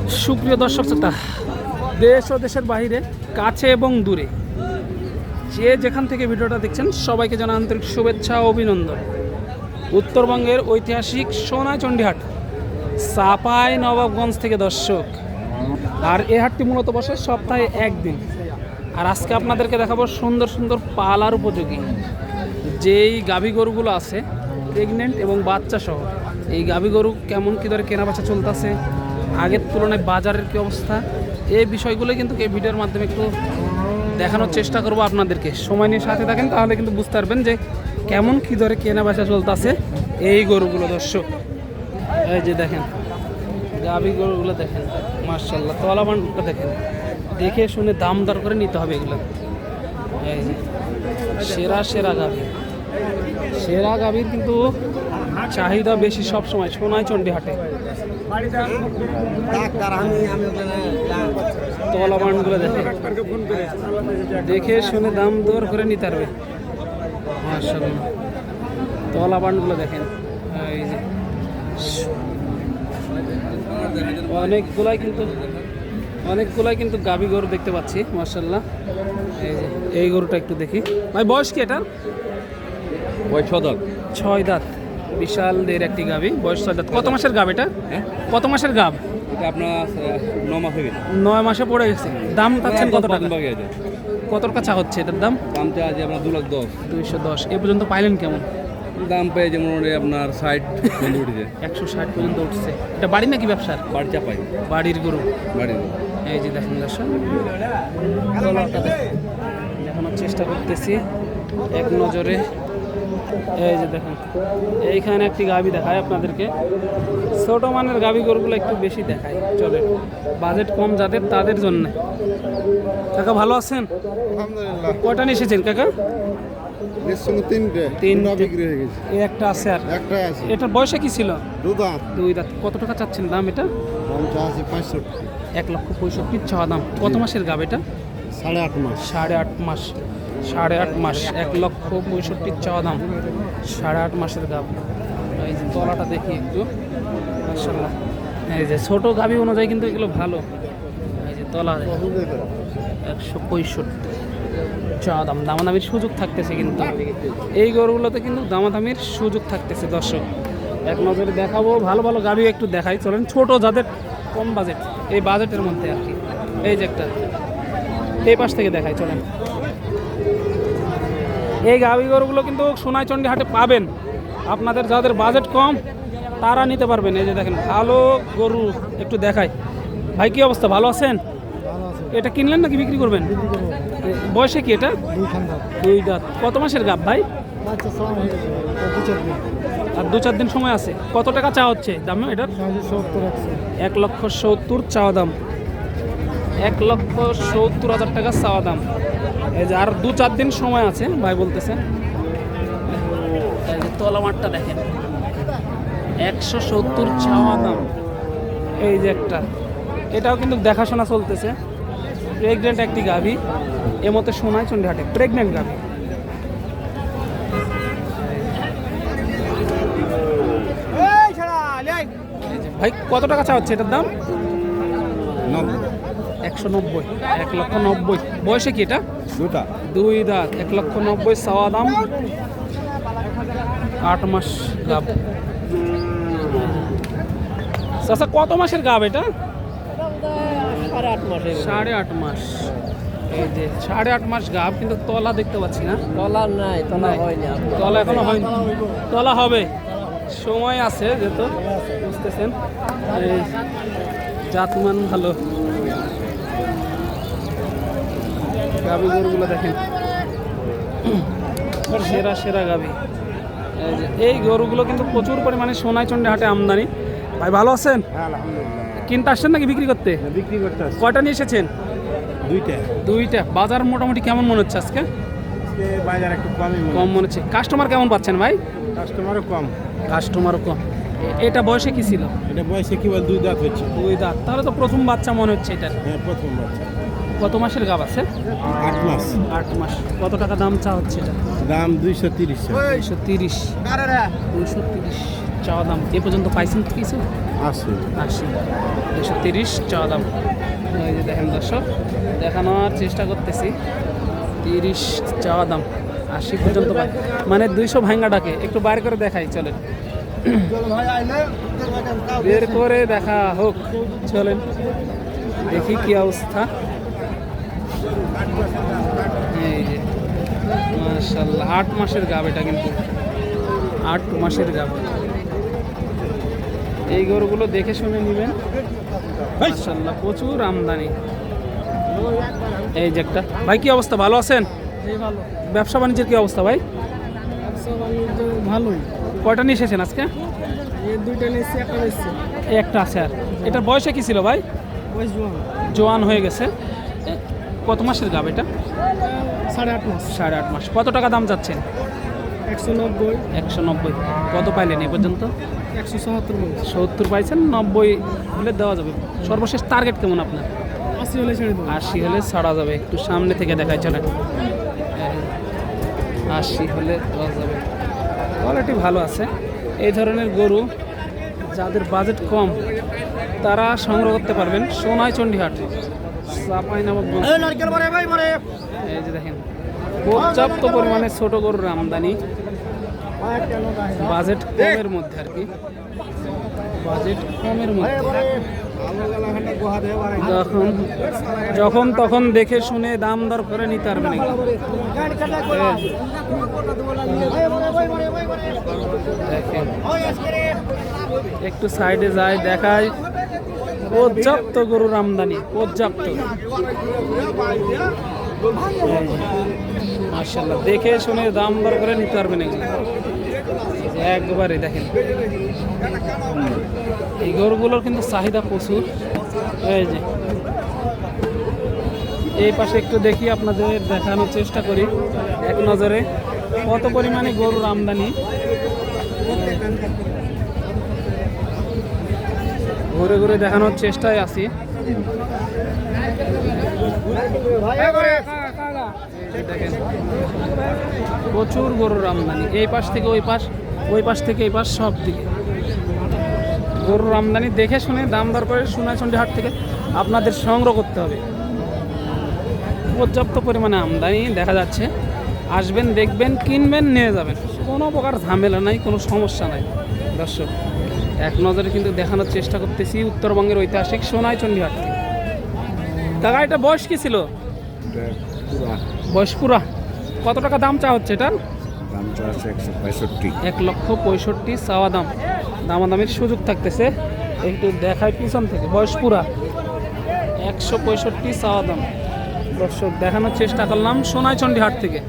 সুপ্রিয় দর্শক শ্রোতা, দেশ ও দেশের বাইরে, কাছে এবং দূরে, যে যেখান থেকে ভিডিওটা দেখছেন সবাইকে জানাই আন্তরিক শুভেচ্ছা ও অভিনন্দন। উত্তরবঙ্গের ঐতিহাসিক সোনাইচন্ডী হাট, চাঁপাই নবাবগঞ্জ থেকে দর্শক। আর এই হাটটি মূলত বসে সপ্তাহে একদিন। আর আজকে আপনাদেরকে দেখাবো সুন্দর সুন্দর পালার উপযোগী যেই গাভী গরুগুলো আছে, প্রেগনেন্ট এবং বাচ্চা সহ। এই গাভী গরু কেমন কী ধরে কেনা বেচা চলতেছে, আগের তুলনায় বাজারের কী অবস্থা, এই বিষয়গুলো কিন্তু এই ভিডিওর মাধ্যমে একটু দেখানোর চেষ্টা করব আপনাদেরকে। সময় নিয়ে সাথে থাকেন, তাহলে কিন্তু বুঝতে পারবেন যে কেমন কী ধরে কেনা বেচা চলতেছে এই গরুগুলো দর্শক। এই যে দেখেন গাভী গরুগুলো দেখেন, মার্শাল্লাহ, তলাবানটা দেখেন, দেখে শুনে দাম দর করে নিতে হবে এগুলো। এই যে সেরা সেরা গাভী, সেরা গাভীর কিন্তু চাহিদা বেশি সব সময় সোনাইচন্ডী হাটে। তলাবানগুলো দেখে দেখে শুনে দাম দর করে নিতে পারবে। মাশাআল্লাহ, তলাবানগুলো দেখেন, এই যে অনেকগুলাই কিন্তু গাভী গরু দেখতে পাচ্ছি মাশাআল্লাহ। এই যে এই গরুটা একটু দেখি ভাই, বয়স কি এটা? বয়স 6 দাঁত। 6 দাঁত, বিশাল দের একটি গাভী, বয়স 6 দাঁত। কত মাসের গাভ এটা? কত মাসের গাভ? এটা আপনার 9 মাস হয়ে গেছে। 9 মাসে পড়ে গেছে। দাম চাচ্ছেন কত টাকা? বাকি আছে। কত টাকা হচ্ছে এটার দাম? দামটা আছে আপনার 2,10,000। 210। এ পর্যন্ত পাইলেন কেমন? দাম পেয়ে যেমন আপনার 60 পর্যন্ত উঠেছে। 160 পর্যন্ত উঠছে। এটা বাড়ি নাকি ব্যবসার? বাড়ি চাপাই, বাড়ির গরু। বাড়ির। এই যে দেখেন দর্শক, দেখানোর চেষ্টা করতেছি এক নজরে। এই যে দেখেন, এইখানে একটি গাভী দেখায় আপনাদেরকে। ছোট মানের গাভী গরুগুলো একটু বেশি দেখায়, চলে বাজেট কম যাদের, তাদের জন্য। কাকা ভালো আছেন? আলহামদুলিল্লাহ। কয়টা নিয়ে এসেছেন কাকা? তিনটা বিক্রি হয়ে গেছে। এই একটা আছে, আর একটাই আছে। এটার বয়সে কি ছিল? 2 দাঁত। 2 দাঁত। কত টাকা চাচ্ছেন দাম এটা? দামটা আছে 65। 1,65,000 চাওয়া দাম। কত মাসের গাভ এটা? 8.5 মাস। 8.5 মাস। 8.5 মাস, 1,65,000 চাওয়া দাম। 8.5 মাসের গাভ। এই যে তলাটা দেখি একটু, মাশাআল্লাহ। এই যে ছোট গাভী অনুযায়ী কিন্তু এগুলো ভালো। এই যে তলা 165 চাওয়া দাম। দামাদামির সুযোগ থাকতেছে কিন্তু এই গরুগুলোতে, কিন্তু দামাদামির সুযোগ থাকতেছে দর্শক। এক নজরে দেখাবো, ভালো ভালো গাভী একটু দেখাই চলেন, ছোট যাদের কম বাজেট, এই বাজেটের মধ্যে আর কি। এই যে একটা এই পাশ থেকে দেখাই চলেন। এই গাভী গরুগুলো কিন্তু সোনাইচন্ডী হাটে পাবেন। আপনাদের যাদের বাজেট কম তারা নিতে পারবেন। এই যে দেখেন ভালো গরু একটু দেখাই। ভাই কি অবস্থা, ভালো আছেন? এটা কিনলেন নাকি বিক্রি করবেন? বয়সে কি এটা? 2 দাঁত। কত মাসের গাভ ভাই? আর 2-4 দিন সময় আছে। কত টাকা চা হচ্ছে দাম এটার? 1,70,000 চাওয়া দাম। 1,70,000 টাকা চাওয়া দাম। এই যে আর 2-4 দিন সময় আছে ভাই বলতেছে। এই যে তলা মাঠটা দেখেন, 170 চাওয়া দাম। এই যে একটা, এটাও কিন্তু দেখাশোনা চলতেছে। প্রেগনেন্ট একটি গাভী, এর মধ্যে সোনাইচন্ডী হাটে প্রেগনেন্ট গাভী। ভাই কত টাকা চা হচ্ছে এটার দাম? 190। 1,90,000। বয়সে কি এটা? 2 দাঁত। 1,90,000 চাওয়া দাম। 8 মাস গাভ। আচ্ছা, কত মাসের গাভ এটা? 8.5 মাস। এই যে 8.5 মাস গাভ, কিন্তু তলা দেখতে পাচ্ছি না। তলা নাই, তলা হয়নি, তলা এখনো হয়নি। তলা হবে, সময় আছে যেহেতু, বুঝতেছেন। এই জাতমান ভালো গাভী গরুগুলো দেখেন, সেরা সেরা গাভী। এই গরুগুলো কিন্তু প্রচুর পরিমাণে সোনাইচন্ডী হাটে আমদানি। ভাই ভালো আছেন? কিনতে আসছেন নাকি বিক্রি করতে? বিক্রি করতে আসছে। কয়টা নিয়ে এসেছেন? 2টা। বাজার মোটামুটি কেমন মনে হচ্ছে আজকে? বাজার একটু কম মনে হচ্ছে। কাস্টমার কেমন পাচ্ছেন ভাই? কাস্টমারও কম। কাস্টমারও কম। এটা বয়সে কি ছিল? এটা বয়সে কি বল 2 দাঁত হচ্ছে। 2 দাঁত। তাহলে তো প্রথম বাচ্চা মনে হচ্ছে এটা। হ্যাঁ, প্রথম বাচ্চা। কত মাসের গাভ আছে? 8 মাস। 8 মাস। কত টাকা দাম চা হচ্ছে এটা? দাম 230। 230। 230 চাওয়া দাম। এ পর্যন্ত পাইছেন তো কিছু? 80 80, 230 চাওয়া দাম। এই যে দেখেন দর্শক, দেখানোর চেষ্টা করতেছি। 30 চাওয়া দাম, 80 পর্যন্ত পাই, মানে 200 ভাঙ্গা ডাকে। একটু বাইরে করে দেখাই, চলেন বের করে দেখা হোক, চলেন দেখি কি অবস্থা। এই যে মাশাআল্লাহ 8 মাসের গাব, এটা কিন্তু 8 মাসের গাব। এই গরুগুলো দেখে শুনে নেবেন, মাশাআল্লাহ প্রচুর আমদানি। এই যে একটা ভাই, কি অবস্থা, ভালো আছেন? ভালো, ব্যবসা বাণিজ্যের কি অবস্থা ভাই? ভালোই। কয়টা নিয়ে এসেছেন আজকে? এই দুইটা নিয়েছি, একটা নিয়েছি। এই একটা আছে। আর এটার বয়সে কি ছিল ভাই? বয়স জোয়ান হয়ে গেছে। কত মাসের গাব এটা? 8.5 মাস। 8.5 মাস। কত টাকা দাম যাচ্ছেন? 190, 190। কত পাইলেন এ পর্যন্ত? 177, 70 পাইছেন, 90 হলে দেওয়া যাবে। সর্বশেষ টার্গেট কেমন আপনার? 80 হলে ছেড়ে দেবো। 80 হলে ছাড়া যাবে। একটু সামনে থেকে দেখাই, চলেন। 80 হলে দেওয়া যাবে। কোয়ালিটি ভালো আছে। এই ধরনের গরু যাদের বাজেট কম তারা সংগ্রহ করতে পারবেন সোনাইচন্ডী হাট, চাঁপাইনবাবগঞ্জ। এই যে দেখেন, পর্যাপ্ত পরিমাণে ছোট গরুর আমদানি, বাজেট কমের মধ্যে আর কি, বাজেট কমের মধ্যে। যখন তখন দেখে শুনে দাম দর করে নিতে পারবেন এগুলো। দেখেন, একটু সাইডে যাই, দেখাই। পর্যাপ্ত গরুর আমদানি, পর্যাপ্ত। মাশাআল্লাহ, দেখে শুনে দাম দর করে নিতে পারবেন এগুলো। একবারে দেখেন, এই গরুগুলোর কিন্তু চাহিদা প্রচুর। এই যে এই পাশে একটু দেখি, আপনাদের দেখানোর চেষ্টা করি এক নজরে কত পরিমাণে গরুর আমদানি। ঘুরে ঘুরে দেখানোর চেষ্টায় আছি। দেখেন, প্রচুর গরুর আমদানি, এই পাশ থেকে ওই পাশ, ওই পাশ থেকে এই পাশ, সব দিকে গরুর আমদানি। দেখে শুনে দাম দর করে সোনাইচন্ডী হাট থেকে আপনাদের সংগ্রহ করতে হবে। পর্যাপ্ত পরিমাণে আমদানি দেখা যাচ্ছে। আসবেন, দেখবেন, কিনবেন, নিয়ে যাবেন, কোনো প্রকার ঝামেলা নাই, কোনো সমস্যা নাই। দর্শক, এক নজরে কিন্তু দেখানোর চেষ্টা করতেছি উত্তরবঙ্গের ঐতিহাসিক সোনাইচন্ডী হাট থেকে। কাকা, এটা বয়স কি ছিল? বয়স পুরা। কত টাকা দাম চা হচ্ছে এটার? দামটা আছে 165। 1,65,000 চাওয়া দাম। দামাদামির সুযোগ থাকতেছে। একটু দেখায় পিছন থেকে, বয়স পুরা। 165 চাওয়া দাম। দর্শক, দেখানোর চেষ্টা করলাম সোনাইচন্ডী হাট থেকে।